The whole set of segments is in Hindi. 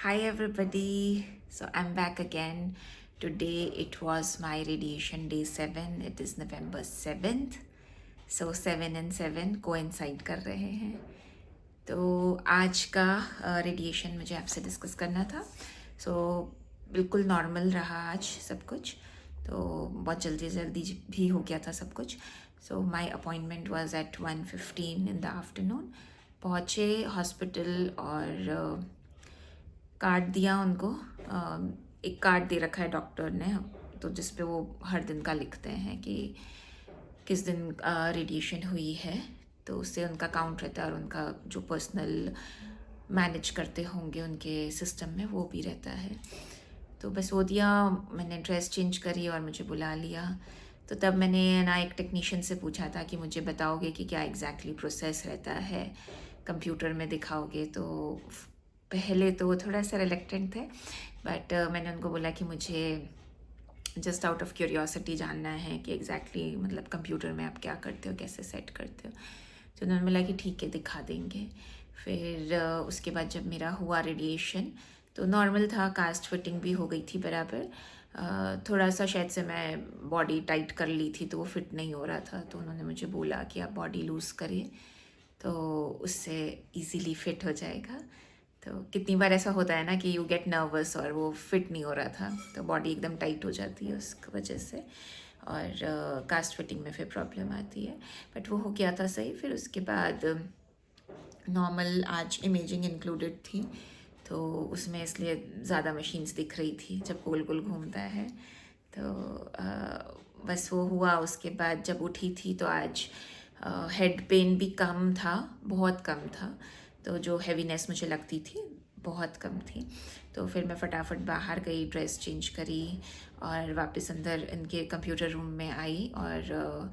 Hi everybody. So I'm back again. Today it was my radiation day 7. It is November 7th. So 7 and 7 coincide कर रहे हैं. तो आज का रेडिएशन मुझे आपसे डिस्कस करना था. सो बिल्कुल नॉर्मल रहा आज सब कुछ. तो बहुत जल्दी जल्दी भी हो गया था सब कुछ. So my appointment was at 1:15 in the afternoon. पहुँचे हॉस्पिटल और कार्ड दिया उनको. एक कार्ड दे रखा है डॉक्टर ने, तो जिस पे वो हर दिन का लिखते हैं कि किस दिन रेडिएशन हुई है. तो उससे उनका काउंट रहता है और उनका जो पर्सनल मैनेज करते होंगे उनके सिस्टम में वो भी रहता है. तो बस वो दिया. मैंने ड्रेस चेंज करी और मुझे बुला लिया. तो तब मैंने ना एक टेक्नीशियन से पूछा था कि मुझे बताओगे कि क्या एग्जैक्टली प्रोसेस रहता है, कंप्यूटर में दिखाओगे. तो पहले तो वो थोड़ा सा रिलेक्टेंट थे, बट मैंने उनको बोला कि मुझे जस्ट आउट ऑफ क्यूरियोसिटी जानना है कि एग्जैक्टली मतलब कंप्यूटर में आप क्या करते हो, कैसे सेट करते हो. तो उन्होंने बोला कि ठीक है दिखा देंगे. फिर उसके बाद जब मेरा हुआ रेडिएशन तो नॉर्मल था, कास्ट फिटिंग भी हो गई थी बराबर. थोड़ा सा शायद से मैं बॉडी टाइट कर ली थी तो वो फिट नहीं हो रहा था. तो उन्होंने मुझे बोला कि आप बॉडी लूज़ करिए तो उससे इजीली फिट हो जाएगा. तो कितनी बार ऐसा होता है ना कि यू गेट नर्वस और वो फिट नहीं हो रहा था, तो बॉडी एकदम टाइट हो जाती है उस वजह से, और कास्ट फिटिंग में फिर प्रॉब्लम आती है. बट वो हो गया था सही. फिर उसके बाद नॉर्मल आज इमेजिंग इंक्लूडेड थी, तो उसमें इसलिए ज़्यादा मशीन्स दिख रही थी जब गोल गोल घूमता है. तो बस वो हुआ. उसके बाद जब उठी थी तो आज हेड पेन भी कम था, बहुत कम था. तो जो हैवीनेस मुझे लगती थी बहुत कम थी. तो फिर मैं फटाफट बाहर गई, ड्रेस चेंज करी और वापस अंदर इनके कंप्यूटर रूम में आई. और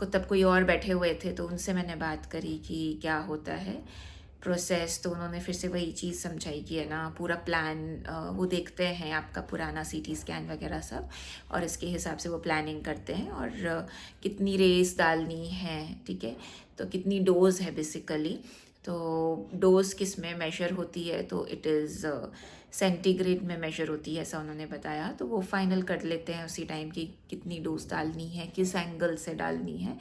तब कोई और बैठे हुए थे तो उनसे मैंने बात करी कि क्या होता है प्रोसेस. तो उन्होंने फिर से वही चीज़ समझाई कि है ना पूरा प्लान वो देखते हैं आपका पुराना सीटी स्कैन वगैरह सब, और इसके हिसाब से वो प्लानिंग करते हैं और कितनी रेस डालनी है, ठीक है, तो कितनी डोज है बेसिकली. तो डोज किस में मेजर होती है, तो इट इज़ सेंटीग्रेड में मेजर होती है ऐसा उन्होंने बताया. तो वो फाइनल कर लेते हैं उसी टाइम की कितनी डोज डालनी है, किस एंगल से डालनी है.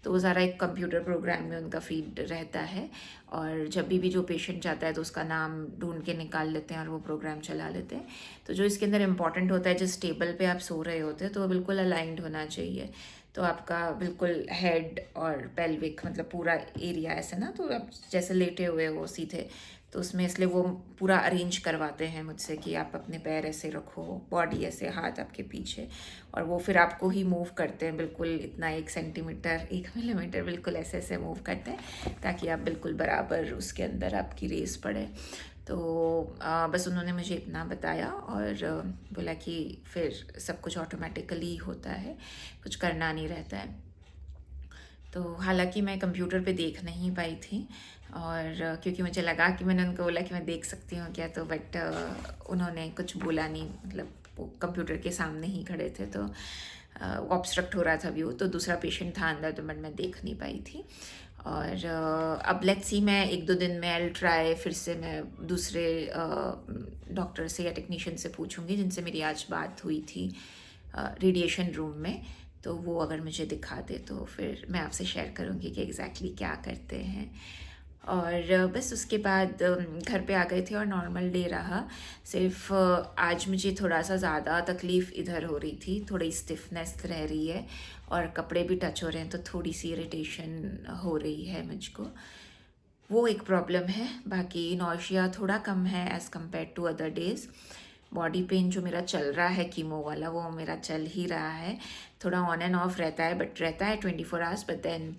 तो वो सारा एक कंप्यूटर प्रोग्राम में उनका फीड रहता है. और जब भी जो पेशेंट जाता है तो उसका नाम ढूंढ के निकाल लेते हैं और वो प्रोग्राम चला लेते हैं. तो जो इसके अंदर इम्पॉर्टेंट होता है, जिस टेबल पे आप सो रहे होते हैं तो वो बिल्कुल अलाइंड होना चाहिए. तो आपका बिल्कुल हेड और पेल्विक मतलब पूरा एरिया ऐसे ना, तो आप जैसे लेटे हुए हो सीधे, तो उसमें इसलिए वो पूरा अरेंज करवाते हैं मुझसे कि आप अपने पैर ऐसे रखो, बॉडी ऐसे, हाथ आपके पीछे, और वो फिर आपको ही मूव करते हैं बिल्कुल इतना 1 सेंटीमीटर 1 मिलीमीटर बिल्कुल ऐसे ऐसे मूव करते हैं ताकि आप बिल्कुल बराबर उसके अंदर आपकी रेस पड़े. तो बस उन्होंने मुझे इतना बताया और बोला कि फिर सब कुछ ऑटोमेटिकली होता है, कुछ करना नहीं रहता है. तो हालांकि मैं कंप्यूटर पे देख नहीं पाई थी, और क्योंकि मुझे लगा कि मैंने उनको बोला कि मैं देख सकती हूँ क्या, तो बट उन्होंने कुछ बोला नहीं. मतलब वो कंप्यूटर के सामने ही खड़े थे तो ऑब्स्ट्रक्ट हो रहा था व्यू, तो दूसरा पेशेंट था अंदर तो मैं देख नहीं पाई थी. और अब लेट्स सी, मैं 1-2 दिन में आई ट्राई फिर से मैं दूसरे डॉक्टर से या टेक्नीशियन से पूछूंगी जिनसे मेरी आज बात हुई थी रेडिएशन रूम में. तो वो अगर मुझे दिखा दे तो फिर मैं आपसे शेयर करूँगी कि एग्जैक्टली क्या करते हैं. और बस उसके बाद घर पे आ गए थे और नॉर्मल डे रहा. सिर्फ आज मुझे थोड़ा सा ज़्यादा तकलीफ़ इधर हो रही थी, थोड़ी स्टिफनेस रह रही है और कपड़े भी टच हो रहे हैं तो थोड़ी सी इरिटेशन हो रही है मुझको. वो एक प्रॉब्लम है. बाकी नौशिया थोड़ा कम है as compare to other days. Body pain जो मेरा चल रहा है कीमो वाला वो मेरा चल ही रहा है. थोड़ा ऑन एंड ऑफ रहता है, बट रहता है 24 आवर्स, बट देन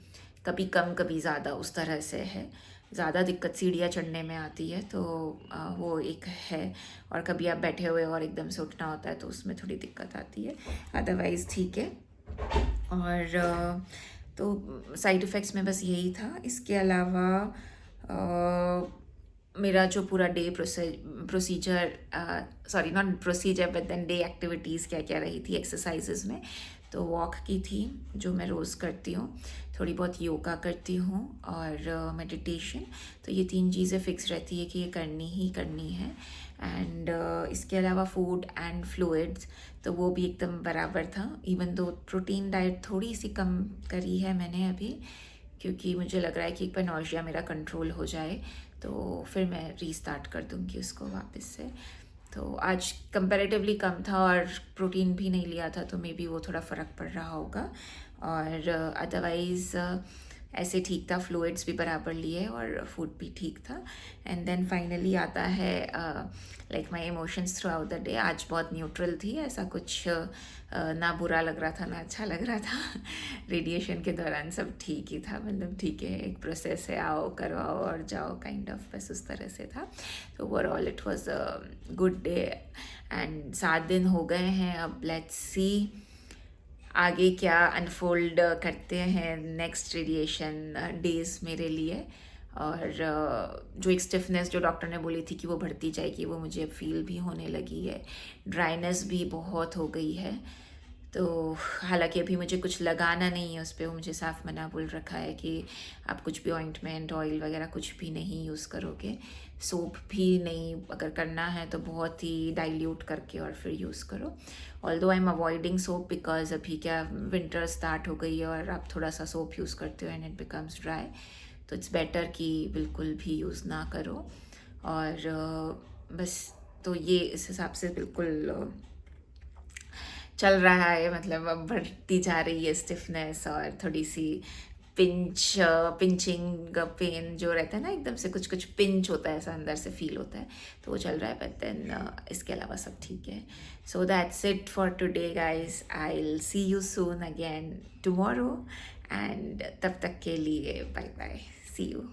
कभी कम कभी ज़्यादा उस तरह से है. ज़्यादा दिक्कत सीढ़ियाँ चढ़ने में आती है तो वो एक है. और कभी आप बैठे हुए और एकदम से उठना होता है तो उसमें थोड़ी दिक्कत आती है. अदरवाइज़ ठीक है. और तो साइड इफ़ेक्ट्स में बस यही था. इसके अलावा मेरा जो पूरा day procedure, sorry not procedure but then day activities क्या क्या रही थी एक्सरसाइजेज में, तो वॉक की थी जो मैं रोज़ करती हूँ, थोड़ी बहुत योगा करती हूँ और मेडिटेशन। तो ये 3 चीज़ें फ़िक्स रहती है कि ये करनी ही करनी है। एंड इसके अलावा फूड एंड फ्लूइड्स तो वो भी एकदम बराबर था। इवन दो प्रोटीन डाइट थोड़ी सी कम करी है मैंने अभी, क्योंकि मुझे लग रहा है कि एक बार नौशिया मेरा कंट्रोल हो जाए तो फिर मैं रीस्टार्ट कर दूँगी उसको वापस से। तो आज कंपैरेटिवली कम था और प्रोटीन भी नहीं लिया था, तो मे बी वो थोड़ा फ़र्क पड़ रहा होगा। और अदरवाइज़ ऐसे ठीक था, फ्लूइड्स भी बराबर लिए और फूड भी ठीक था। एंड देन फाइनली आता है like my emotions through out the day. आज बहुत न्यूट्रल थी, ऐसा कुछ ना बुरा लग रहा था ना अच्छा लग रहा था। रेडिएशन के दौरान सब ठीक ही था, मतलब ठीक है, एक प्रोसेस है, आओ करवाओ और जाओ काइंड ऑफ, बस उस तरह से था। तो overall it was a good day. And 7 दिन हो गए हैं, अब लेट्स सी आगे क्या अनफोल्ड करते हैं नेक्स्ट रेडिएशन डेज मेरे लिए। और जो एक स्टिफनेस जो डॉक्टर ने बोली थी कि वो बढ़ती जाएगी, वो मुझे फील भी होने लगी है। ड्राइनेस भी बहुत हो गई है। तो हालांकि अभी मुझे कुछ लगाना नहीं है उस पर, वो मुझे साफ मना बोल रखा है कि आप कुछ भी ऑइंटमेंट ऑयल वगैरह कुछ भी नहीं यूज़ करोगे, सोप भी नहीं, अगर करना है तो बहुत ही डाइल्यूट करके और फिर यूज़ करो। Although I am avoiding soap because अभी क्या विंटर स्टार्ट हो गई है और आप थोड़ा सा सोप यूज़ करते हो एंड इट बिकम्स ड्राई, तो इट्स बेटर कि बिल्कुल भी यूज़ ना करो। और बस तो ये इस हिसाब से बिल्कुल चल रहा है, मतलब अब बढ़ती जा रही है स्टिफनेस और थोड़ी सी पिंचिंग पेन जो रहता है ना, एकदम से कुछ कुछ पिंच होता है, ऐसा अंदर से फील होता है, तो वो चल रहा है। बट देन इसके अलावा सब ठीक है। So that's it for today guys, I will see you soon again tomorrow, and तब तक के लिए बाय बाय, सी यू।